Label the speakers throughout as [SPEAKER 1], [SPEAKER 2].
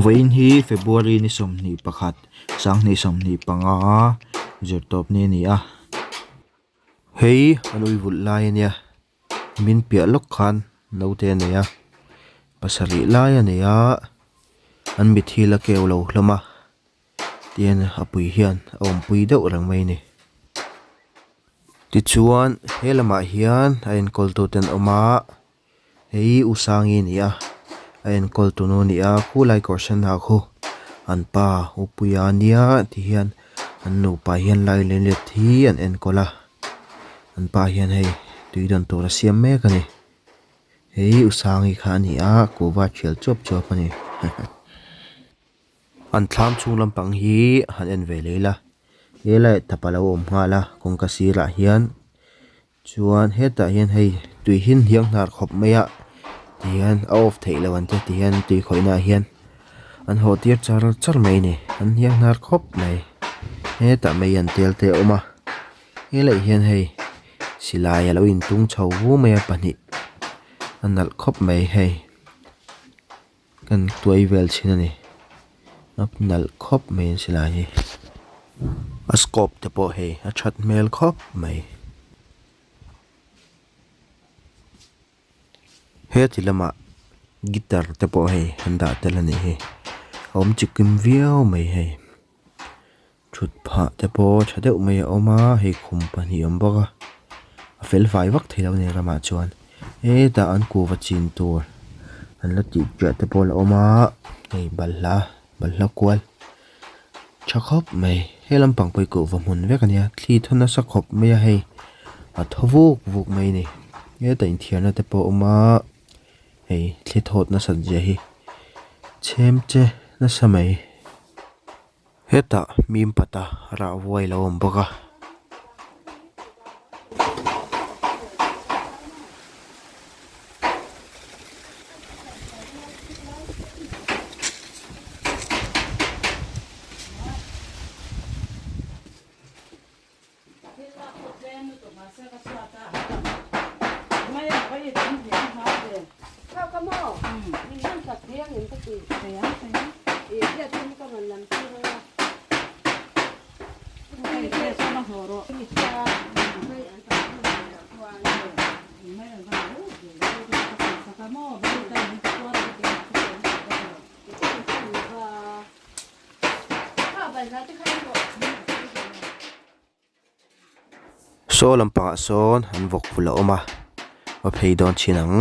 [SPEAKER 1] Vain hi February ni som ni pakhat sang ni som ni panga zertop ni ni a hei anui Vulh lai ania min pia lok khan no te ne a pasari lai ania an mi thila keu lo hlama tian apui hian om pui deuh rang mai ni ti chuan helama hian a en kol tu ten oma hei usangi ni a en kol tu no ni a khu lai korsan ha khu an pa upuya nia ti hian an no pa hian lai len le thi an en kola an pa hian hei tuidon to ra siam me ka ni hei usangi kha ni a Kuhva khel chop chop ani an thlam chung lampang hi han en ve leila elai tapalo om ngala kong ka sira hian chuan heta hian hei tui hin hiang nar khop meya tian off theilawan te tian tui khoina hian an ho tir char mai ni an hiang nar khop mai heta mai an tel te oma elai hian hei silai alo in tung chho wu mai pani anal khop mai hei kan tuai vel chhin ani apnal khop mai silai hi a scope te po hei a that mel khop mai he tilama guitar te po hei handa telani hi om chikim viau mai hei chut pha te po chadeu mai oma hei khum pani om boga a fel vai vak thilo ne rama chuan e ta an Kuhva chin tur an la ti pya te po la oma hei balha kwal chakhop mai helam pang poi Kuhva mun vek ania thli thona sa khop mai hei a thovuk vuk mai ni e ta in thiana te po oma hei thli thot na san je hi chem che na samai heta mim pata ra voi lo om boka so lampang son han vok phula oma wa phei don chinang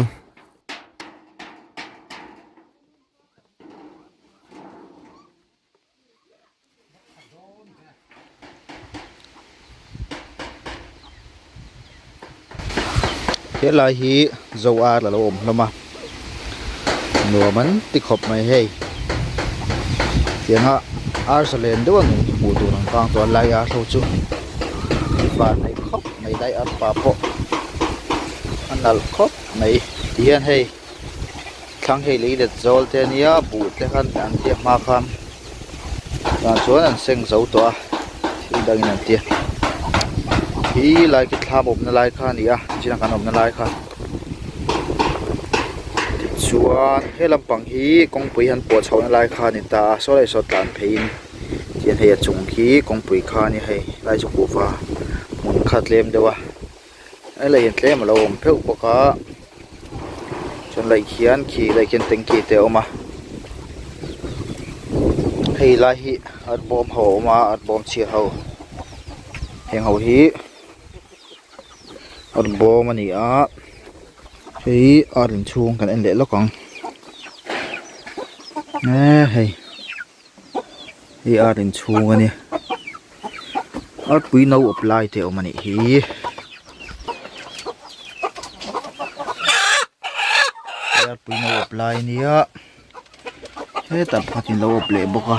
[SPEAKER 1] he lai hi zo ar la lo om hlama no man ti khop mai hei tianga ar salen do ang pu tu nang kang to lai a tho chu ba nei khop mai dai ar pa po anal khop mai tian hei thang hei le de zol te nia bu te khan an ti ma kham ta chuan an seng zo to thi dang in an ti hi lai ki thlam op na lai kha ni a china kan op na lai kha chuan helam pang hi kong pui han po chho na lai kha ni ta so lai so tan phein tian hei chung khi kong pui kha ni hei lai chu Kuhva mun khat lem dewa ai lai en tlem lo om pheu poka chon lai khian khi lai ken teng ki te oma hei lai hi at bom ho ma at bom chi ho heng ho hi at bom ani a hei arin chung kan en le lokang hei hei arin chung ani at pui no apply te omani hi at pui no apply nia he ta phatin lo apply boka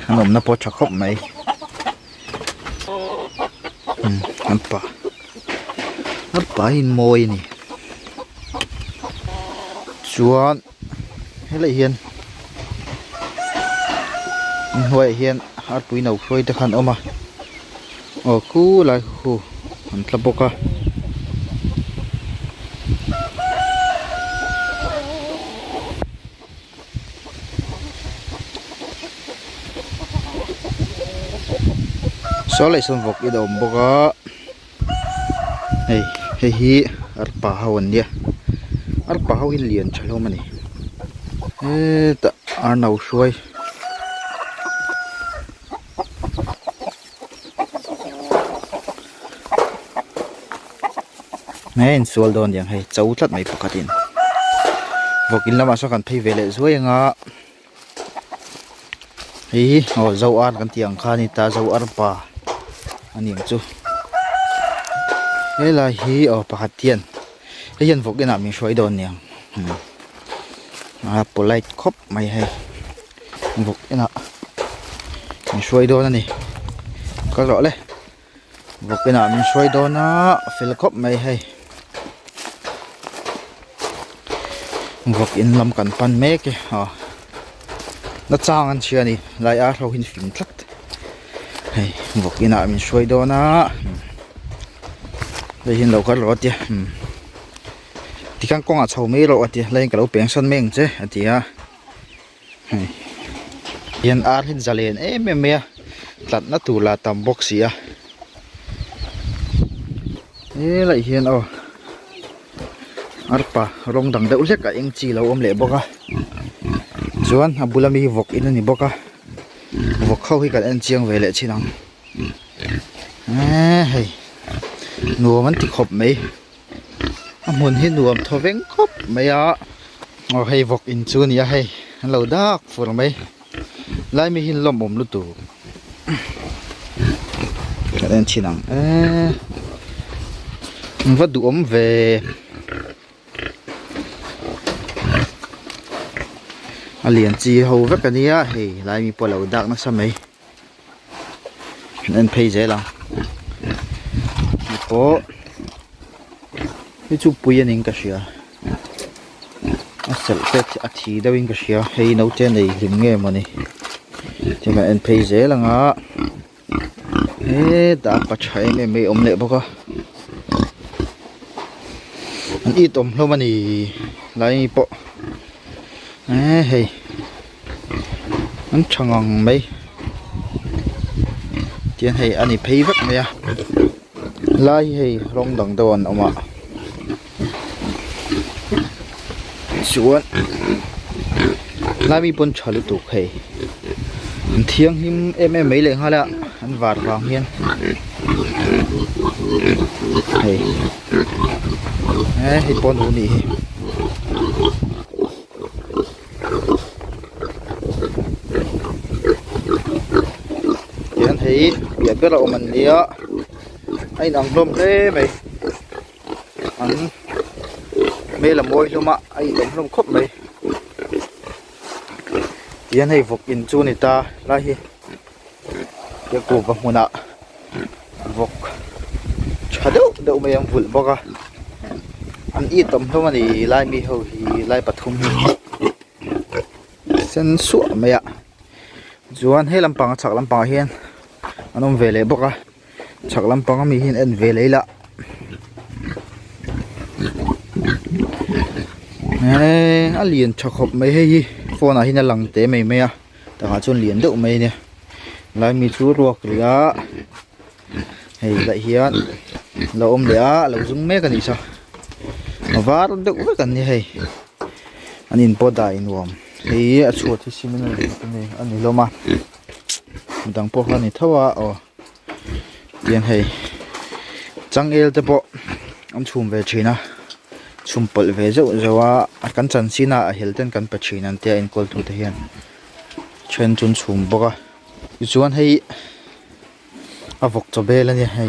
[SPEAKER 1] anom na po chakhop mai apa in moi ni chuan helai hian hoi hian at pui no hroi te khan oma o khu lai khu an tla boka số lại xong vok idom boga hey hey hi arpa hawan dia arpa haw in lian chalo mani ta arnau shuai men sual don yang hey chau tlat mai pakatin vokin lama so kan phei vele zuai nga hi o zo an kan tiang khani ta zo arpa aniang chu hela hi o pakatian hian vokin a mi shoi don niang polite khop mai hay vokin a mi shoi don ani ka ro le vokin a mi shoi don na fil khop mai hay vok in lam kan pan me ke ha na chang an chia ni lai a ro hin fin tlat hey vok in a min shoi do na le hin lo kar ro ti ti kang kong a chho me ro ti lai ka lo peng san meng che atia hey yan ar hin zalen me tlat na tu la tam box ya lai hian o arpa rong dang deuh hlek a eng chi lo om le boka chuan a bulami vok in ani boka vok khau hi kan en chiang ve le chinang hei nuam an ti khop mai a mun hi nuam thoveng khop mai a o hei vok in chu ni a hei an lo dak fur mai lai mi hin lom om lu tu kan en chinang va du om ve alian chi ho vek ania hei lai mi polo dak na samai nen phei je la mi po hi chu puyan in ka sia asal pet a thi dawin ka sia hei no te nei lim nge mani tima en phei je la nga da pa chai me om le boka an I tom lo mani lai mi po hey anh changang mấy tiền hay anh phê vất mày à lai hay rong đằng đòn ông ạ xuống lai mi pon chali tu hay thiêng him em mấy lên ha lạ anh vạt vào hiên hey hey pon đủ nỉ thì biết cái lộ mình đi á anh ăn lôm thế mày anh mê là môi luôn mà anh đóng lôm khóc mày tiền hay vọc in chu này ta lại hi cái cổ vào Hmuna vọc chả đâu mày ăn vụn bóc à anh ít tầm thôi mà thì lại mi hầu thì lại bật thùng sen sủa mày ạ dù anh hay làm bằng chắc làm bằng hiền anh ông về lấy bốc à chắc lắm bằng mi hiền anh về lấy lạ anh liền chắc hộp mấy hay phone này hiền lằng té mày à ta hả chôn liền đậu mày nè lại mi chú ruột rồi hay lại hiền là ôm để là dùng mấy cái gì sao mà vá đậu với cái này hay anh in po đại in warm thì ở chuột thì xin mình lấy cái này anh lo mà đang po hoa này thâu à tiền hay trăng el te po ông chum về China chum pol về dậu dậu à căn chân xin à hiểu tên căn bạch China tiền in call thu thế hiện chuyên chun chum boka chuan hay à vok cho bê lên hay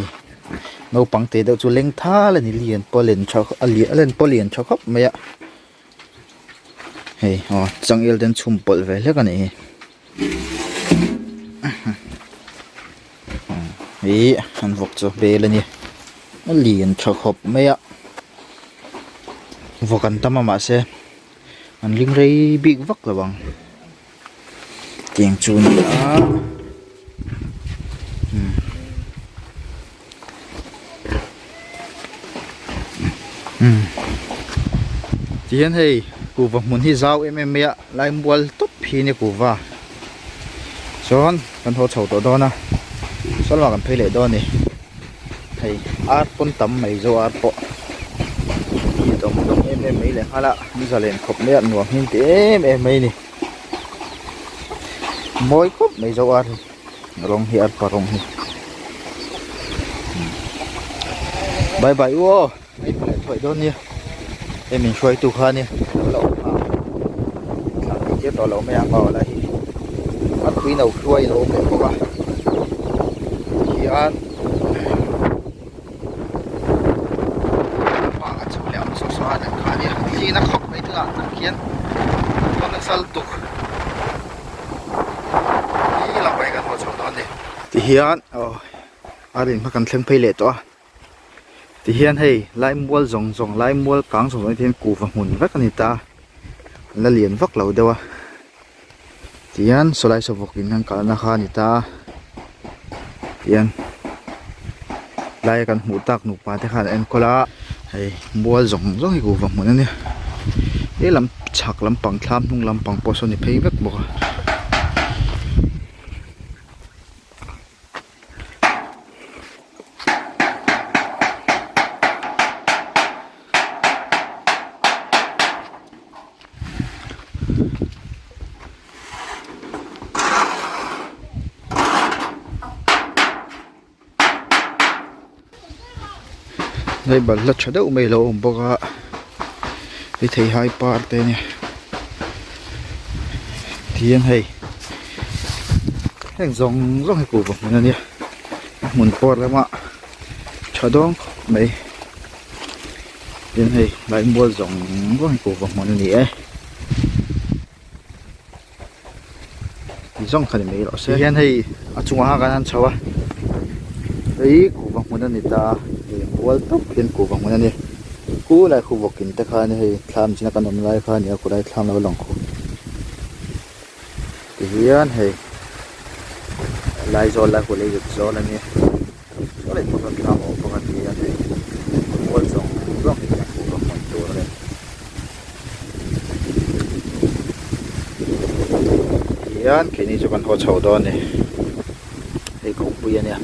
[SPEAKER 1] nấu bằng tế đậu chu leng tha lên liền po lên cho lên po liền cho khóc mày ạ hey trăng el tên chum pol về lấy cái này ý anh vok cho bê lên nhỉ nó liền cho hộp mấy ạ vok anh tâm mà xem anh linh ray bị vắt là bằng tiền chuồn đó tiền hay Kuhva muốn hi giao em mẹ lại mua top phi nè Kuhva chọn cần hỗ trợ đó nè สลอกันเพลย์ดอนนี่ให้อาร์ตปนตั้มไม่โจอาร์ตปะที่ตรงเอ็มไม่เลยฮะละนี่จะเล่นขบเนี่ยหน่วงหินเต็มไม่นี่มวยครบไม่โจอาร์ตลองเฮียร์ปะลองเฮียบายบายวัวไอ้เพลย์ถอยดอนเนี่ยเอ็มช่วยตุกฮาเนี่ยเราเจ็บต่อเราไม่เอาอะไรอัดวินเอาช่วยเราเป็นพวกที่อันปากจะเลี้ยงสดๆนะเนี่ยที่นักขับไม่ถึงนักเขียนก็นักสัลตุกนี่เราไปกันพอสมควรเลยที่เฮียนอันนี้พักกันเลี้ยงไปเลยตัวที่เฮียนให้ไล่มัวจงไล่มัวกลางสมมติที่กูฝังหุ่นวักกันนี่ตาแล้วเลียนวักเราเดียวที่ยันสไลด์สบุกินกันกันนะคะนี่ตาที่ยันไล่กันหูตักหนุปาที่ขาดเอ็นก็ละให้บัวจงให้กูฟังหมดนั่นเนี่ยลำฉักลำปังคลำนุ่งลำปังปอสนี่เพย์แบบบอกในบัลลัดชดไม่ลงบอกว่าไอ้ที่ไฮปาร์ตเนี่ยที่ยังให้แห่งจงให้กูบอกมันเนี่ยหมุนปอดแล้วมาชดงไม่ยังให้ไล่บัวจงให้กูบอกมันนี่ที่จงขันไม่หรอกเสียยังให้อาจงหากันนั่นชัวไอ้กูบอกมันนี่ตาวัลตุกเห็นกูฟังมันนี่กูไล่กูบอกกินแต่ข้านี่ให้ทำจินกันนมไล่ข้านี่กูได้ทำแล้วลองกูที่เฮียนให้ไล่โซลไล่กูไล่จุดโซลนี่โซลไล่พวกกันทำออกพวกกันที่ยันให้วัลส่งร้องให้กูฟังมันตัวเลยที่ยันแค่นี้จะกันหัวเฉาดอนนี่ให้กูปุยเนี่ย